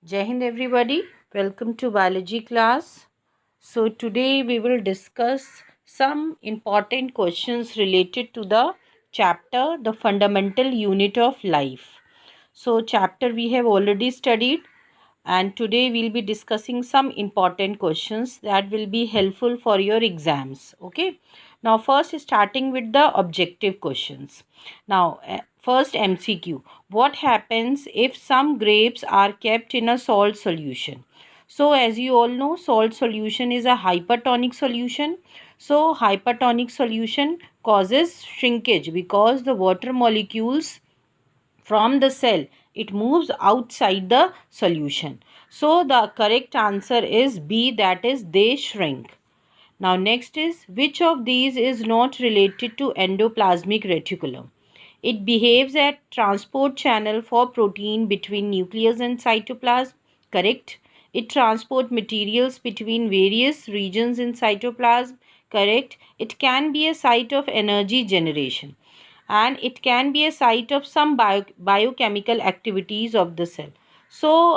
Jai Hind everybody, welcome to biology class. So today we will discuss some important questions related to the chapter the fundamental unit of life. So chapter we have already studied and today we'll be discussing some important questions that will be helpful for your exams. Okay, now first starting with the objective questions. Now first MCQ, what happens if some grapes are kept in a salt solution? So as you all know, salt solution is a hypertonic solution. So hypertonic solution causes shrinkage because the water molecules from the cell, it moves outside the solution. So the correct answer is B, that is they shrink. Now next is, which of these is not related to endoplasmic reticulum? It behaves as transport channel for protein between nucleus and cytoplasm. Correct. It transport materials between various regions in cytoplasm. Correct. It can be a site of energy generation and it can be a site of some biochemical activities of the cell. So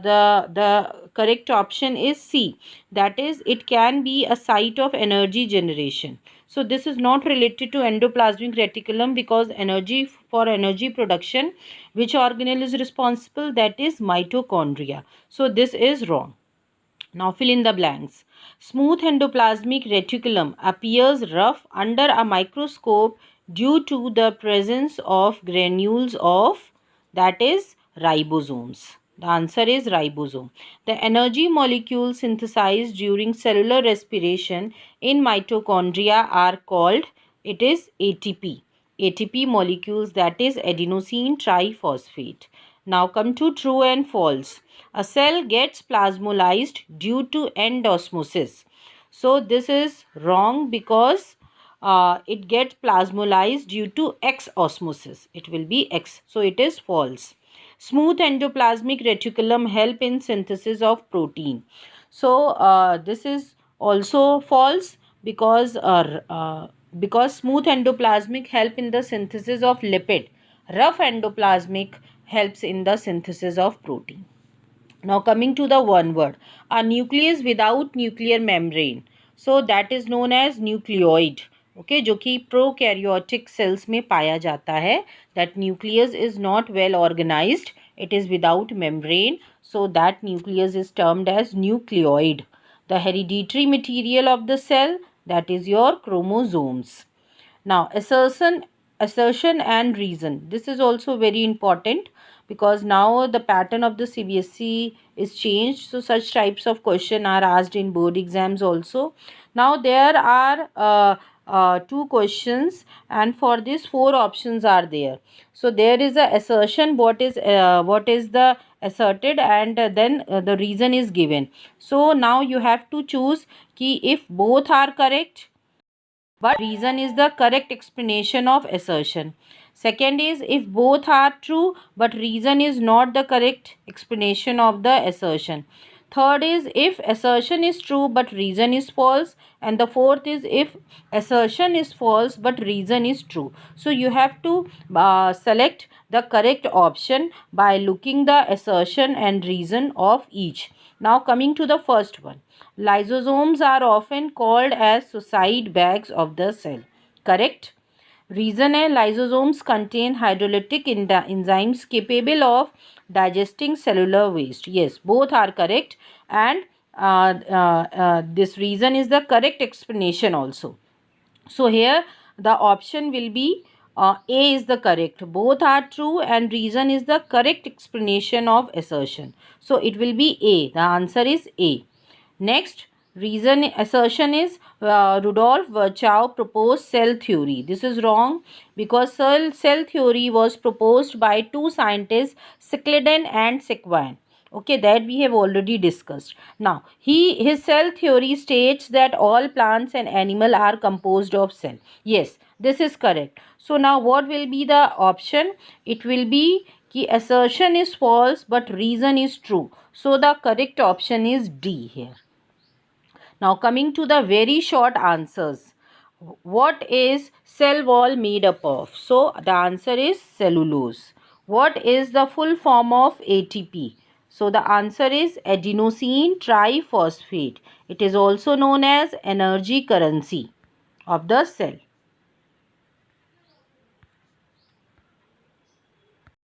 the correct option is C, that is it can be a site of energy generation. So this is not related to endoplasmic reticulum because energy production, which organelle is responsible? That is mitochondria. So this is wrong. Now fill in the blanks. Smooth endoplasmic reticulum appears rough under a microscope due to the presence of granules of, that is ribosomes. The answer is ribosome. The energy molecules synthesized during cellular respiration in mitochondria are called, it is ATP. ATP molecules, that is adenosine triphosphate. Now come to true and false. A cell gets plasmolized due to endosmosis. So this is wrong because it gets plasmolized due to exosmosis. It will be X. So it is false. Smooth endoplasmic reticulum help in synthesis of protein. So this is also false because smooth endoplasmic help in the synthesis of lipid. Rough endoplasmic helps in the synthesis of protein. Now coming to the one word, a nucleus without nuclear membrane, so that is known as nucleoid. Okay, जो कि prokaryotic cells में पाया जाता है. That nucleus is not well organized, it is without membrane, so that nucleus is termed as nucleoid. The hereditary material of the cell, that is your chromosomes. Now assertion and reason, this is also very important because now the pattern of the CBSE is changed, so such types of question are asked in board exams also. Now there are two questions and for this four options are there. So there is a assertion, what is the asserted, and then the reason is given. So now you have to choose ki if both are correct but reason is the correct explanation of assertion. Second is if both are true but reason is not the correct explanation of the assertion. Third is if assertion is true but reason is false. And the fourth is if assertion is false but reason is true. So you have to select the correct option by looking the assertion and reason of each. Now coming to the first one. Lysosomes are often called as suicide bags of the cell. Correct? Reason है, lysosomes contain hydrolytic enzymes capable of digesting cellular waste. Yes, both are correct, and this reason is the correct explanation also. So here the option will be A is the correct. Both are true and reason is the correct explanation of assertion. So it will be A. The answer is A. Next, reason assertion is Rudolf Virchow proposed cell theory. This is wrong because cell theory was proposed by two scientists, Secleden and Sequin. Okay, that we have already discussed. Now his cell theory states that all plants and animal are composed of cell. Yes, this is correct. So now what will be the option? It will be कि assertion is false but reason is true. So the correct option is D here. Now coming to the very short answers. What is cell wall made up of? So the answer is cellulose. What is the full form of ATP? So the answer is adenosine triphosphate. It is also known as energy currency of the cell.